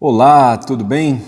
Olá, tudo bem?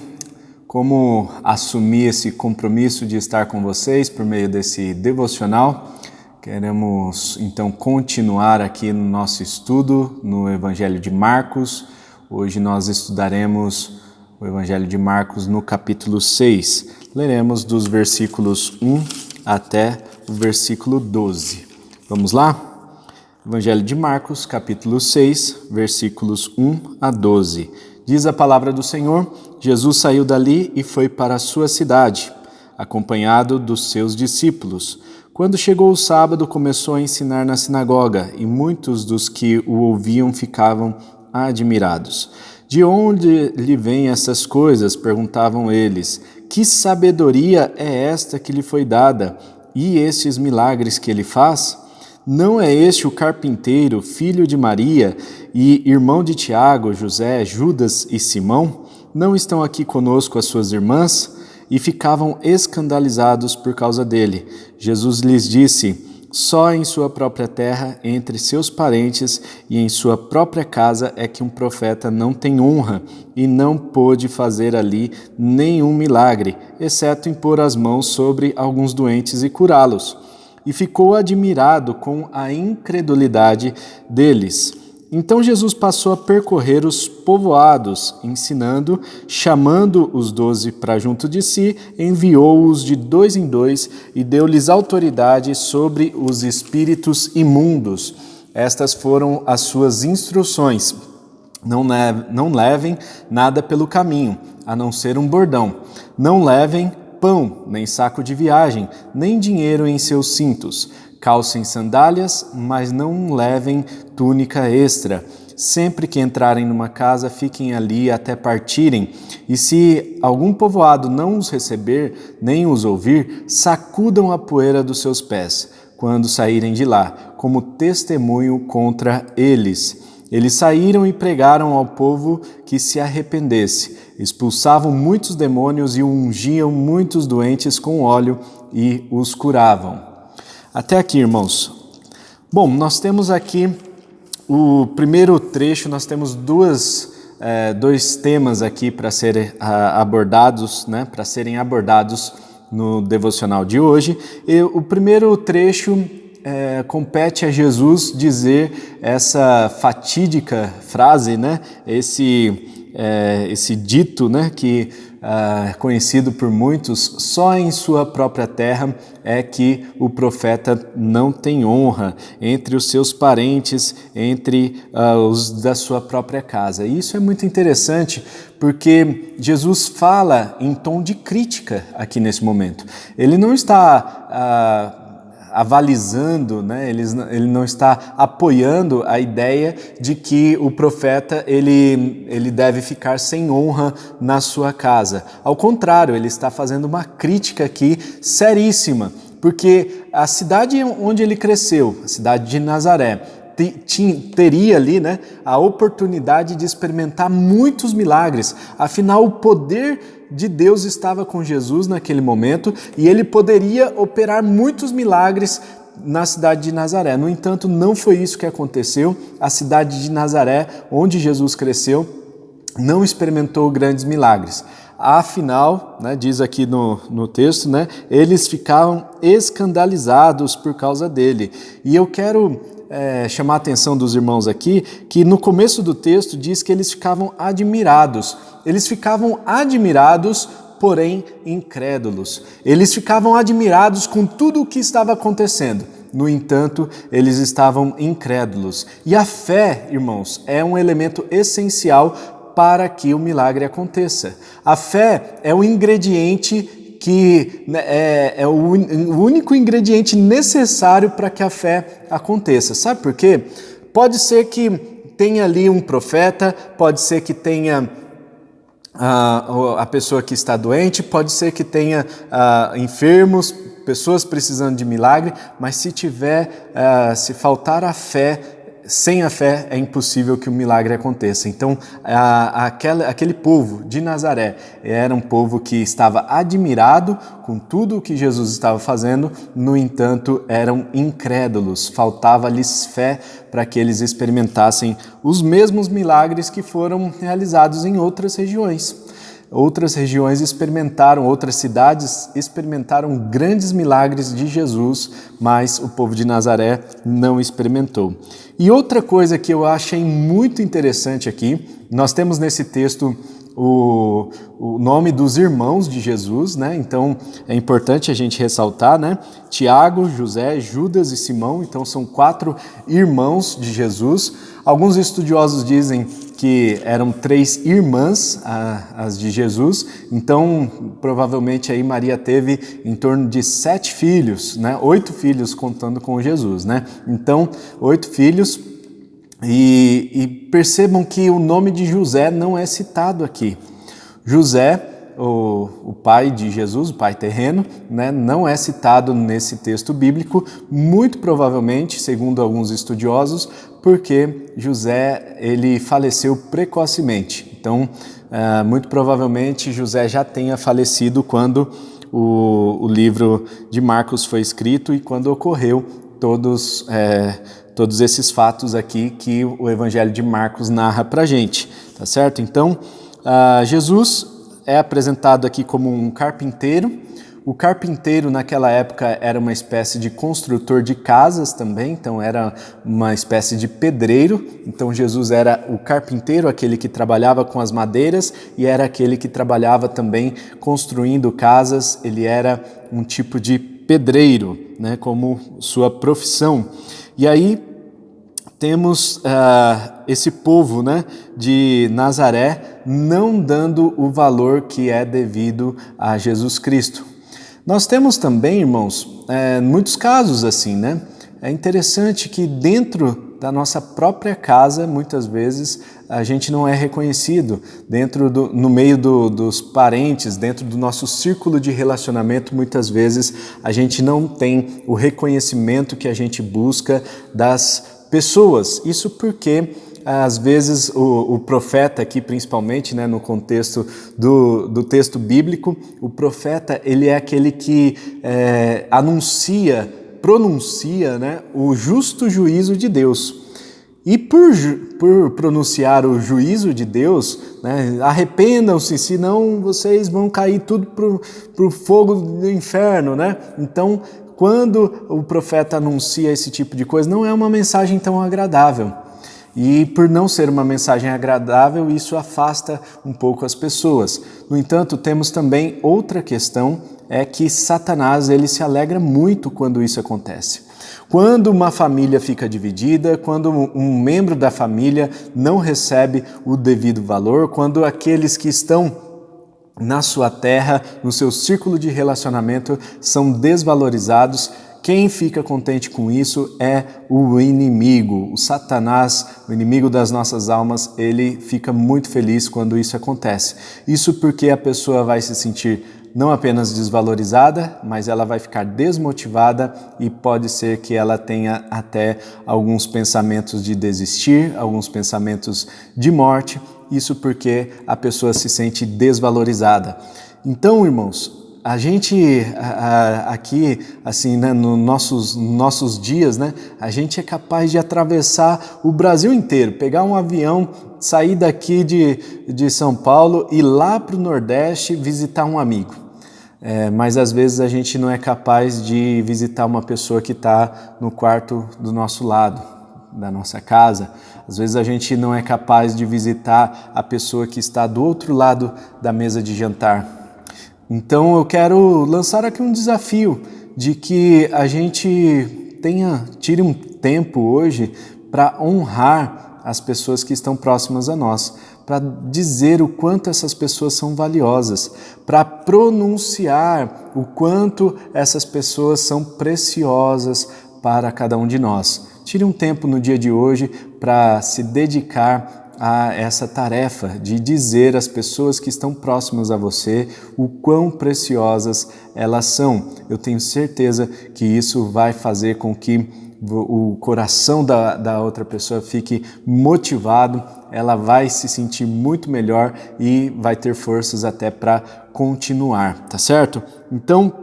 Como assumir esse compromisso de estar com vocês por meio desse devocional? Queremos então continuar aqui no nosso estudo no Evangelho de Marcos. Hoje nós estudaremos o Evangelho de Marcos no capítulo 6. Leremos dos versículos 1 até o versículo 12. Vamos lá? Evangelho de Marcos, capítulo 6, versículos 1 a 12. Diz a palavra do Senhor: Jesus saiu dali e foi para a sua cidade, acompanhado dos seus discípulos. Quando chegou o sábado, começou a ensinar na sinagoga, e muitos dos que o ouviam ficavam admirados. De onde lhe vêm essas coisas? Perguntavam eles. Que sabedoria é esta que lhe foi dada? E estes milagres que ele faz? Não é este o carpinteiro, filho de Maria, e irmão de Tiago, José, Judas e Simão? Não estão aqui conosco as suas irmãs? E ficavam escandalizados por causa dele. Jesus lhes disse: só em sua própria terra, entre seus parentes e em sua própria casa é que um profeta não tem honra, e não pôde fazer ali nenhum milagre, exceto impor as mãos sobre alguns doentes e curá-los. E ficou admirado com a incredulidade deles. Então Jesus passou a percorrer os povoados, ensinando, chamando os 12 para junto de si, enviou-os de dois em dois e deu-lhes autoridade sobre os espíritos imundos. Estas foram as suas instruções. Não levem nada pelo caminho, a não ser um bordão. Não levem pão, nem saco de viagem, nem dinheiro em seus cintos. Calcem sandálias, mas não levem túnica extra. Sempre que entrarem numa casa, fiquem ali até partirem. E se algum povoado não os receber, nem os ouvir, sacudam a poeira dos seus pés, quando saírem de lá, como testemunho contra eles. Eles saíram e pregaram ao povo que se arrependesse. Expulsavam muitos demônios e ungiam muitos doentes com óleo e os curavam. Até aqui, irmãos. Bom, nós temos aqui o primeiro trecho, nós temos dois temas aqui para serem abordados, para serem abordados no devocional de hoje. E o primeiro trecho compete a Jesus dizer essa fatídica frase, esse dito, que é conhecido por muitos: só em sua própria terra é que o profeta não tem honra, entre os seus parentes, entre os da sua própria casa. E isso é muito interessante, porque Jesus fala em tom de crítica aqui nesse momento. Ele não está avalizando, ele não está apoiando a ideia de que o profeta ele deve ficar sem honra na sua casa. Ao contrário, ele está fazendo uma crítica aqui seríssima, porque a cidade onde ele cresceu, a cidade de Nazaré, teria ali a oportunidade de experimentar muitos milagres. Afinal, o poder de Deus estava com Jesus naquele momento e ele poderia operar muitos milagres na cidade de Nazaré. No entanto, não foi isso que aconteceu. A cidade de Nazaré, onde Jesus cresceu, não experimentou grandes milagres. Afinal, diz aqui no texto, eles ficavam escandalizados por causa dele. E eu quero chamar a atenção dos irmãos aqui, que no começo do texto diz que eles ficavam admirados. Eles ficavam admirados, porém incrédulos. Eles ficavam admirados com tudo o que estava acontecendo. No entanto, eles estavam incrédulos. E a fé, irmãos, é um elemento essencial para que o milagre aconteça. A fé é o ingrediente que é o único ingrediente necessário para que a fé aconteça. Sabe por quê? Pode ser que tenha ali um profeta, pode ser que tenha a pessoa que está doente, pode ser que tenha enfermos, pessoas precisando de milagre, mas se faltar a fé, sem a fé é impossível que o milagre aconteça. Então, aquele povo de Nazaré era um povo que estava admirado com tudo o que Jesus estava fazendo, no entanto, eram incrédulos, faltava-lhes fé para que eles experimentassem os mesmos milagres que foram realizados em outras regiões. Outras regiões experimentaram, outras cidades experimentaram grandes milagres de Jesus, mas o povo de Nazaré não experimentou. E outra coisa que eu achei muito interessante aqui, nós temos nesse texto o nome dos irmãos de Jesus, né? Então é importante a gente ressaltar, né? Tiago, José, Judas e Simão, então são 4 irmãos de Jesus. Alguns estudiosos dizem que eram 3 irmãs, as de Jesus, então provavelmente aí Maria teve em torno de 7 filhos, né? 8 filhos contando com Jesus, né? Então 8 filhos. E percebam que o nome de José não é citado aqui. José, o pai de Jesus, o pai terreno, né, não é citado nesse texto bíblico, muito provavelmente, segundo alguns estudiosos, porque José ele faleceu precocemente. Então, muito provavelmente José já tenha falecido quando o livro de Marcos foi escrito e quando ocorreu todos esses fatos aqui que o Evangelho de Marcos narra para a gente, tá certo? Então, Jesus é apresentado aqui como um carpinteiro. O carpinteiro naquela época era uma espécie de construtor de casas também, então era uma espécie de pedreiro. Então Jesus era o carpinteiro, aquele que trabalhava com as madeiras, e era aquele que trabalhava também construindo casas. Ele era um tipo de pedreiro, né, como sua profissão. E aí temos esse povo, né, de Nazaré não dando o valor que é devido a Jesus Cristo. Nós temos também, irmãos, muitos casos assim, né? É interessante que dentro da nossa própria casa, muitas vezes, a gente não é reconhecido. No meio dos parentes, dentro do nosso círculo de relacionamento, muitas vezes a gente não tem o reconhecimento que a gente busca das pessoas. Isso porque às vezes o profeta aqui, principalmente, né, no contexto do texto bíblico, o profeta ele é aquele que pronuncia, né, o justo juízo de Deus. E por pronunciar o juízo de Deus, né, arrependam-se, senão vocês vão cair tudo pro fogo do inferno, né? Então, quando o profeta anuncia esse tipo de coisa, não é uma mensagem tão agradável. E por não ser uma mensagem agradável, isso afasta um pouco as pessoas. No entanto, temos também outra questão, é que Satanás ele se alegra muito quando isso acontece. Quando uma família fica dividida, quando um membro da família não recebe o devido valor, quando aqueles que estão na sua terra, no seu círculo de relacionamento, são desvalorizados, quem fica contente com isso é o inimigo, o Satanás, o inimigo das nossas almas, ele fica muito feliz quando isso acontece. Isso porque a pessoa vai se sentir não apenas desvalorizada, mas ela vai ficar desmotivada e pode ser que ela tenha até alguns pensamentos de desistir, alguns pensamentos de morte, isso porque a pessoa se sente desvalorizada. Então, irmãos, a gente aqui, assim, né, nos nossos dias, né, a gente é capaz de atravessar o Brasil inteiro, pegar um avião, sair daqui de São Paulo e ir lá para o Nordeste visitar um amigo. Mas às vezes a gente não é capaz de visitar uma pessoa que está no quarto do nosso lado, da nossa casa. Às vezes a gente não é capaz de visitar a pessoa que está do outro lado da mesa de jantar. Então eu quero lançar aqui um desafio de que a gente tire um tempo hoje para honrar as pessoas que estão próximas a nós, para dizer o quanto essas pessoas são valiosas, para pronunciar o quanto essas pessoas são preciosas para cada um de nós. Tire um tempo no dia de hoje para se dedicar a essa tarefa de dizer às pessoas que estão próximas a você o quão preciosas elas são. Eu tenho certeza que isso vai fazer com que o coração da outra pessoa fique motivado, ela vai se sentir muito melhor e vai ter forças até para continuar, tá certo? Então,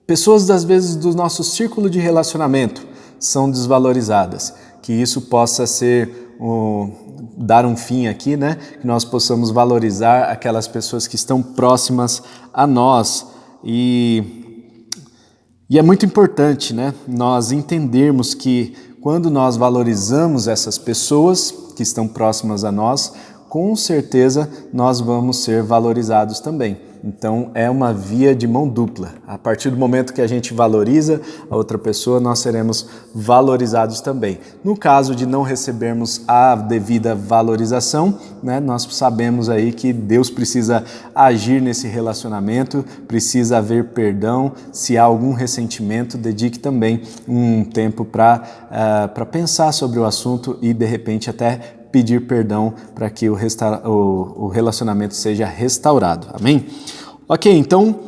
pessoas às vezes do nosso círculo de relacionamento são desvalorizadas, que isso possa ser dar um fim aqui, né? Que nós possamos valorizar aquelas pessoas que estão próximas a nós e é muito importante, né? Nós entendermos que quando nós valorizamos essas pessoas que estão próximas a nós, com certeza nós vamos ser valorizados também. Então é uma via de mão dupla. A partir do momento que a gente valoriza a outra pessoa, nós seremos valorizados também. No caso de não recebermos a devida valorização, né, nós sabemos aí que Deus precisa agir nesse relacionamento, precisa haver perdão. Se há algum ressentimento, dedique também um tempo para pensar sobre o assunto e de repente até pedir perdão para que o relacionamento seja restaurado. Amém? Ok, então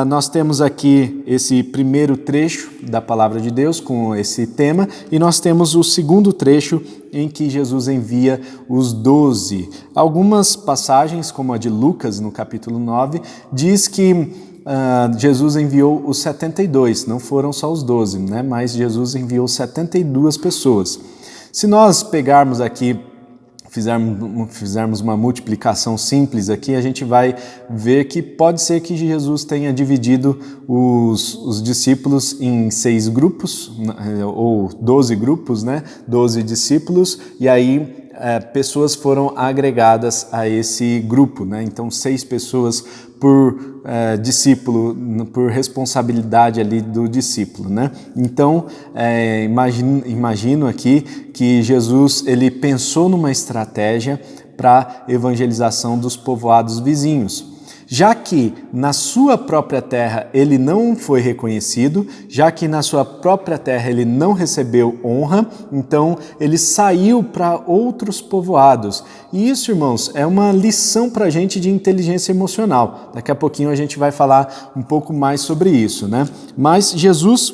nós temos aqui esse primeiro trecho da Palavra de Deus com esse tema e nós temos o segundo trecho em que Jesus envia os 12. Algumas passagens, como a de Lucas no capítulo 9, diz que Jesus enviou os 72, não foram só os 12, né? Mas Jesus enviou 72 pessoas. Se nós pegarmos aqui, fizermos uma multiplicação simples aqui, a gente vai ver que pode ser que Jesus tenha dividido os discípulos em 6 grupos, ou 12 grupos, né? 12 discípulos, e aí pessoas foram agregadas a esse grupo, né? Então 6 pessoas por discípulo, por responsabilidade ali do discípulo, né? Então imagino aqui que Jesus ele pensou numa estratégia para evangelização dos povoados vizinhos. Já que na sua própria terra ele não foi reconhecido, já que na sua própria terra ele não recebeu honra, então ele saiu para outros povoados. E isso, irmãos, é uma lição para a gente de inteligência emocional. Daqui a pouquinho a gente vai falar um pouco mais sobre isso, né? Mas Jesus,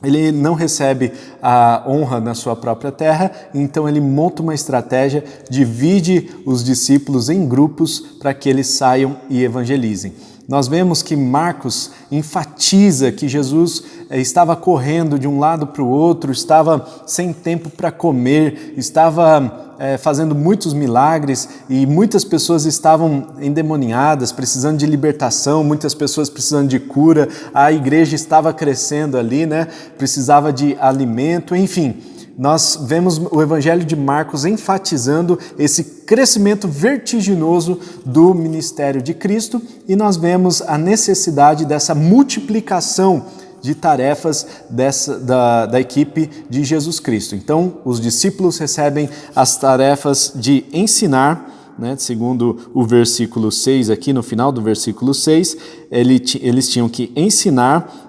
ele não recebe a honra na sua própria terra, então ele monta uma estratégia, divide os discípulos em grupos para que eles saiam e evangelizem. Nós vemos que Marcos enfatiza que Jesus estava correndo de um lado para o outro, estava sem tempo para comer, estava fazendo muitos milagres e muitas pessoas estavam endemoniadas, precisando de libertação, muitas pessoas precisando de cura, a igreja estava crescendo ali, né? Precisava de alimento, enfim. Nós vemos o Evangelho de Marcos enfatizando esse crescimento vertiginoso do ministério de Cristo e nós vemos a necessidade dessa multiplicação de tarefas da equipe de Jesus Cristo. Então, os discípulos recebem as tarefas de ensinar, né, segundo o versículo 6 aqui, no final do versículo 6, eles tinham que ensinar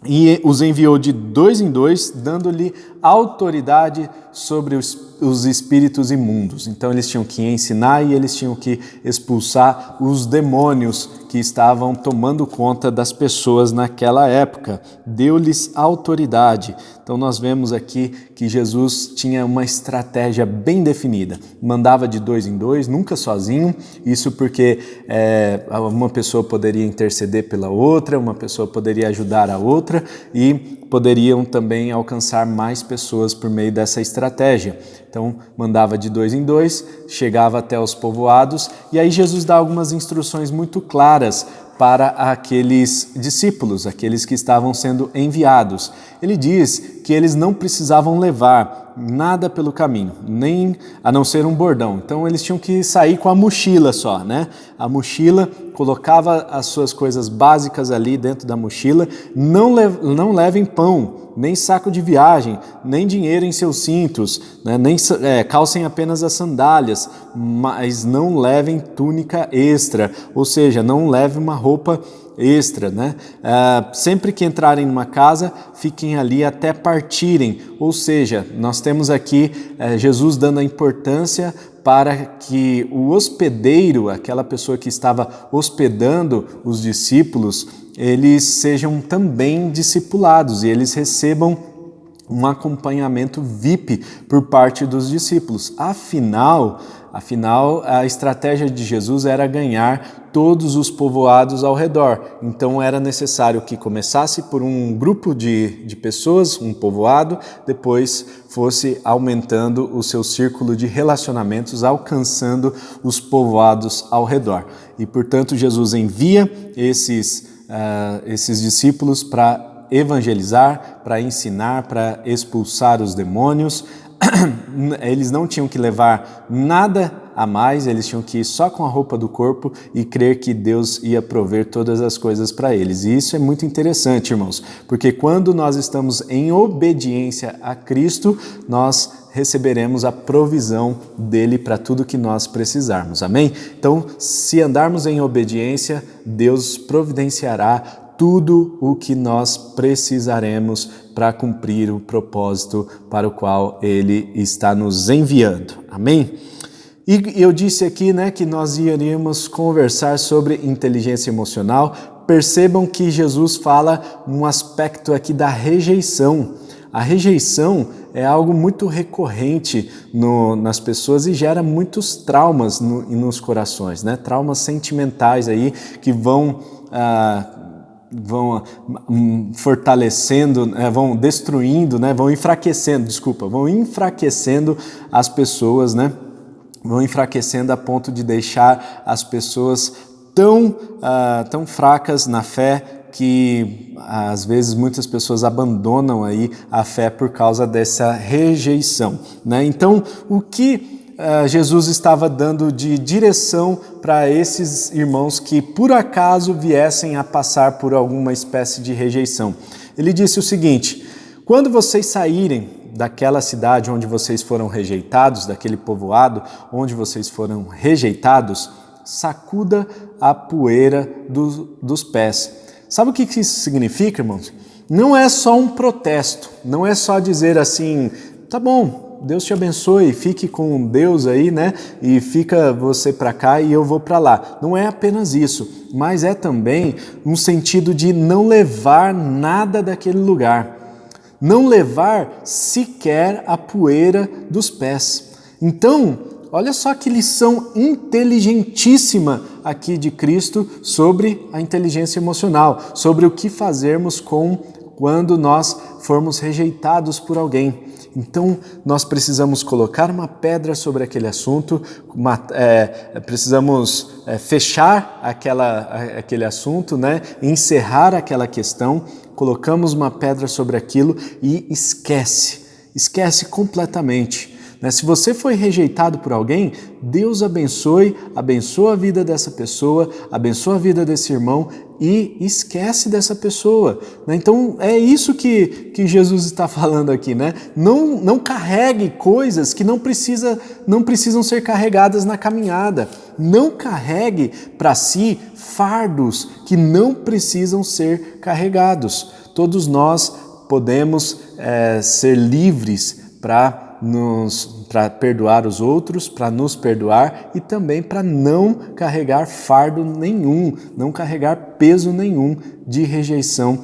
e os enviou de 2 em 2, dando-lhe autoridade sobre os espíritos imundos. Então eles tinham que ensinar e eles tinham que expulsar os demônios que estavam tomando conta das pessoas naquela época. Deu-lhes autoridade. Então nós vemos aqui que Jesus tinha uma estratégia bem definida. Mandava de 2 em 2, nunca sozinho. Isso porque uma pessoa poderia interceder pela outra, uma pessoa poderia ajudar a outra e poderiam também alcançar mais pessoas por meio dessa estratégia. Então, mandava de 2 em 2, chegava até os povoados e aí Jesus dá algumas instruções muito claras para aqueles discípulos, aqueles que estavam sendo enviados. Ele diz que eles não precisavam levar nada pelo caminho, nem a não ser um bordão. Então eles tinham que sair com a mochila só, né? A mochila, colocava as suas coisas básicas ali dentro da mochila, não levem pão, nem saco de viagem, nem dinheiro em seus cintos, né? Calcem apenas as sandálias, mas não levem túnica extra, ou seja, não leve uma roupa extra, né? Sempre que entrarem numa casa, fiquem ali até partirem, ou seja, nós temos aqui Jesus dando a importância para que o hospedeiro, aquela pessoa que estava hospedando os discípulos, eles sejam também discipulados e eles recebam um acompanhamento VIP por parte dos discípulos. Afinal, a estratégia de Jesus era ganhar todos os povoados ao redor. Então era necessário que começasse por um grupo de pessoas, um povoado, depois fosse aumentando o seu círculo de relacionamentos, alcançando os povoados ao redor. E, portanto, Jesus envia esses discípulos para evangelizar, para ensinar, para expulsar os demônios. Eles não tinham que levar nada a mais, eles tinham que ir só com a roupa do corpo e crer que Deus ia prover todas as coisas para eles. E isso é muito interessante, irmãos, porque quando nós estamos em obediência a Cristo, nós receberemos a provisão dele para tudo que nós precisarmos. Amém? Então, se andarmos em obediência, Deus providenciará tudo o que nós precisaremos para cumprir o propósito para o qual Ele está nos enviando. Amém? E eu disse aqui, que nós iríamos conversar sobre inteligência emocional. Percebam que Jesus fala um aspecto aqui da rejeição. A rejeição é algo muito recorrente nas pessoas e gera muitos traumas nos corações, traumas sentimentais aí que vão fortalecendo, vão destruindo, vão enfraquecendo as pessoas, vão enfraquecendo a ponto de deixar as pessoas tão fracas na fé que às vezes muitas pessoas abandonam aí a fé por causa dessa rejeição, Então, o que Jesus estava dando de direção para esses irmãos que por acaso viessem a passar por alguma espécie de rejeição? Ele disse o seguinte: quando vocês saírem daquela cidade onde vocês foram rejeitados, daquele povoado onde vocês foram rejeitados, sacuda a poeira dos pés. Sabe o que isso significa, irmãos? Não é só um protesto, não é só dizer assim, tá bom, Deus te abençoe, fique com Deus aí, e fica você para cá e eu vou para lá. Não é apenas isso, mas é também um sentido de não levar nada daquele lugar. Não levar sequer a poeira dos pés. Então, olha só que lição inteligentíssima aqui de Cristo sobre a inteligência emocional, sobre o que fazermos quando nós formos rejeitados por alguém. Então, nós precisamos colocar uma pedra sobre aquele assunto, precisamos fechar aquele assunto, encerrar aquela questão, colocamos uma pedra sobre aquilo e esquece completamente. Se você foi rejeitado por alguém, Deus abençoa a vida dessa pessoa, abençoa a vida desse irmão e esquece dessa pessoa. Então é isso que Jesus está falando aqui. Não carregue coisas que não precisam ser carregadas na caminhada. Não carregue para si fardos que não precisam ser carregados. Todos nós podemos ser livres para perdoar os outros, para nos perdoar e também para não carregar fardo nenhum, não carregar peso nenhum de rejeição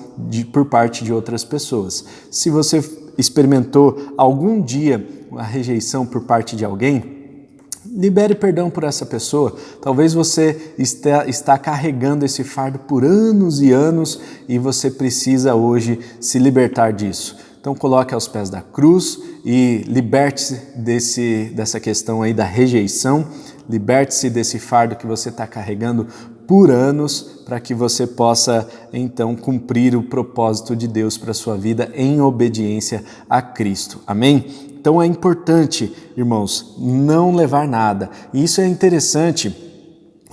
por parte de outras pessoas. Se você experimentou algum dia a rejeição por parte de alguém, libere perdão por essa pessoa. Talvez você está carregando esse fardo por anos e anos e você precisa hoje se libertar disso. Então coloque aos pés da cruz e liberte-se dessa questão aí da rejeição, liberte-se desse fardo que você está carregando por anos para que você possa então cumprir o propósito de Deus para a sua vida em obediência a Cristo. Amém? Então é importante, irmãos, não levar nada. E isso é interessante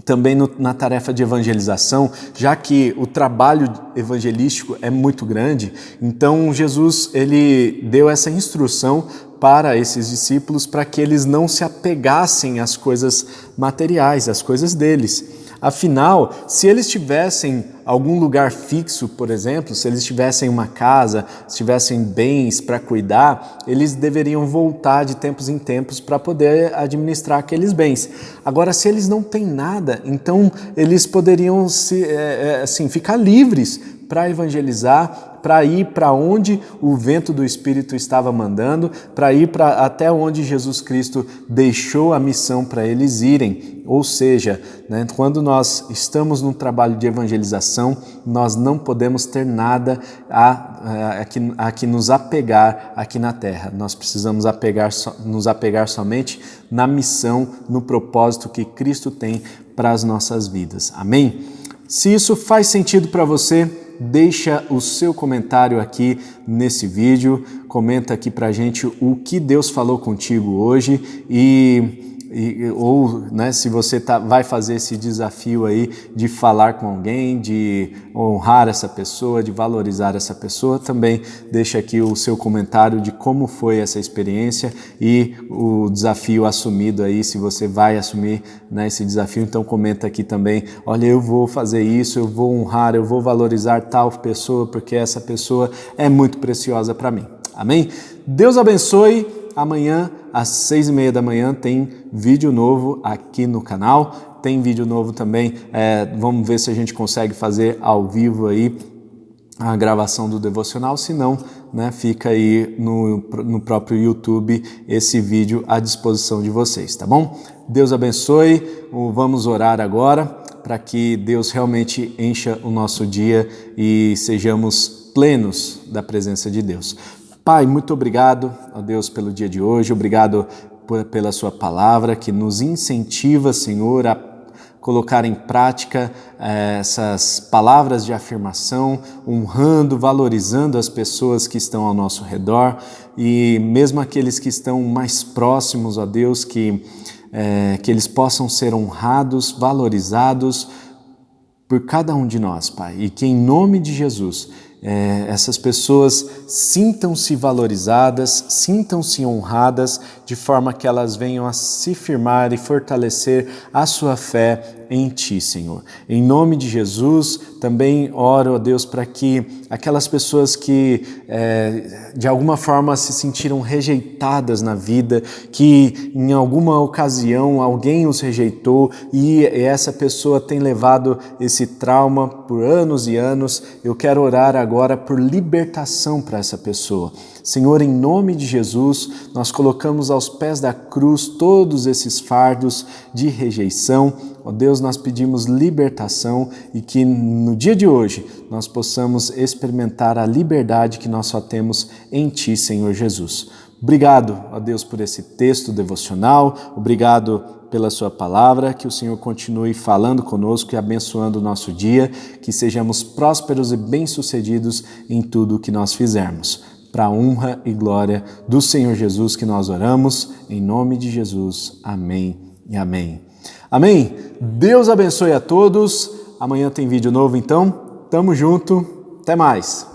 também na tarefa de evangelização, já que o trabalho evangelístico é muito grande, então Jesus ele deu essa instrução para esses discípulos para que eles não se apegassem às coisas materiais, às coisas deles. Afinal, se eles tivessem algum lugar fixo, por exemplo, se eles tivessem uma casa, se tivessem bens para cuidar, eles deveriam voltar de tempos em tempos para poder administrar aqueles bens. Agora, se eles não têm nada, então eles poderiam ficar livres para evangelizar, para ir para onde o vento do Espírito estava mandando, para ir até onde Jesus Cristo deixou a missão para eles irem. Ou seja, né, quando nós estamos num trabalho de evangelização, nós não podemos ter nada a que nos apegar aqui na terra. Nós precisamos nos apegar somente na missão, no propósito que Cristo tem para as nossas vidas. Amém? Se isso faz sentido para você, deixa o seu comentário aqui nesse vídeo, comenta aqui pra gente o que Deus falou contigo hoje ou né, se você vai fazer esse desafio aí de falar com alguém, de honrar essa pessoa, de valorizar essa pessoa, também deixa aqui o seu comentário de como foi essa experiência e o desafio assumido aí, se você vai assumir, né, esse desafio, então comenta aqui também, olha, eu vou fazer isso, eu vou honrar, eu vou valorizar tal pessoa, porque essa pessoa é muito preciosa para mim. Amém? Deus abençoe. Amanhã, às 6h30 da manhã, tem vídeo novo aqui no canal. Tem vídeo novo também, vamos ver se a gente consegue fazer ao vivo aí a gravação do devocional, se não, né, fica aí no próprio YouTube esse vídeo à disposição de vocês, tá bom? Deus abençoe, vamos orar agora para que Deus realmente encha o nosso dia e sejamos plenos da presença de Deus. Pai, muito obrigado, ó Deus, pelo dia de hoje, obrigado pela sua palavra que nos incentiva, Senhor, a colocar em prática essas palavras de afirmação, honrando, valorizando as pessoas que estão ao nosso redor e mesmo aqueles que estão mais próximos, ó Deus, que eles possam ser honrados, valorizados por cada um de nós, Pai, e que em nome de Jesus essas pessoas sintam-se valorizadas, sintam-se honradas, de forma que elas venham a se firmar e fortalecer a sua fé em Ti, Senhor. Em nome de Jesus, também oro, ó Deus, para que aquelas pessoas que de alguma forma se sentiram rejeitadas na vida, que em alguma ocasião alguém os rejeitou e essa pessoa tem levado esse trauma por anos e anos, eu quero orar agora por libertação para essa pessoa. Senhor, em nome de Jesus, nós colocamos aos pés da cruz todos esses fardos de rejeição. Ó Deus, nós pedimos libertação e que no dia de hoje nós possamos experimentar a liberdade que nós só temos em Ti, Senhor Jesus. Obrigado, ó Deus, por esse texto devocional, obrigado pela sua palavra, que o Senhor continue falando conosco e abençoando o nosso dia, que sejamos prósperos e bem-sucedidos em tudo o que nós fizermos. Para a honra e glória do Senhor Jesus que nós oramos, em nome de Jesus. Amém e amém. Amém? Deus abençoe a todos. Amanhã tem vídeo novo, então. Tamo junto. Até mais.